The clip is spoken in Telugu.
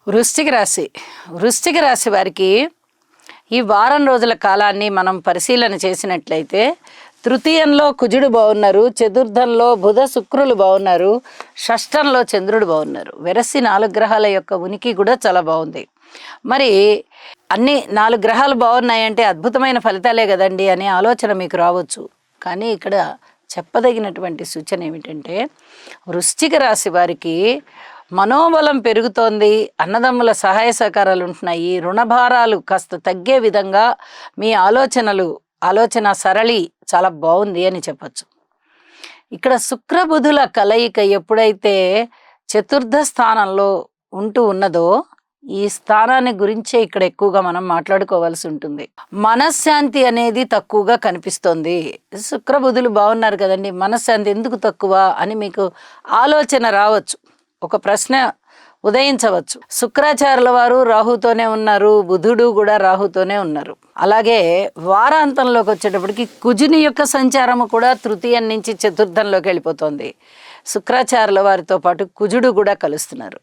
వృశ్చిక రాశి వృశ్చిక రాశి వారికి ఈ వారం రోజుల కాలాన్ని మనం పరిశీలన చేసినట్లయితే తృతీయంలో కుజుడు బాగున్నారు, చతుర్థంలో బుధ శుక్రులు బాగున్నారు, షష్టంలో చంద్రుడు బాగున్నారు. వెరసి 4 గ్రహాల యొక్క ఉనికి కూడా చాలా బాగుంది. మరి అన్ని 4 గ్రహాలు బాగున్నాయంటే అద్భుతమైన ఫలితాలే కదండి అనే ఆలోచన మీకు రావచ్చు. కానీ ఇక్కడ చెప్పదగినటువంటి సూచన ఏమిటంటే వృశ్చిక రాశి వారికి మనోబలం పెరుగుతోంది, అన్నదమ్ముల సహాయ సహకారాలు ఉంటున్నాయి, రుణభారాలు కాస్త తగ్గే విధంగా మీ ఆలోచన సరళి చాలా బాగుంది అని చెప్పచ్చు. ఇక్కడ శుక్రబుధుల కలయిక ఎప్పుడైతే చతుర్థ స్థానంలో ఉన్నదో ఈ స్థానాన్ని గురించే ఇక్కడ ఎక్కువగా మనం మాట్లాడుకోవాల్సి ఉంటుంది. మనశ్శాంతి అనేది తక్కువగా కనిపిస్తోంది. శుక్రబుధులు బాగున్నారు కదండి, మనశ్శాంతి ఎందుకు తక్కువ అని మీకు ఆలోచన రావచ్చు, ఒక ప్రశ్న ఉదయించవచ్చు. శుక్రాచార్యుల వారు రాహుతోనే ఉన్నారు, బుధుడు కూడా రాహుతోనే ఉన్నారు. అలాగే వారాంతంలోకి వచ్చేటప్పటికి కుజుని యొక్క సంచారము కూడా తృతీయం నుంచి చతుర్థంలోకి వెళ్ళిపోతుంది. శుక్రాచార్యుల వారితో పాటు కుజుడు కూడా కలుస్తున్నారు.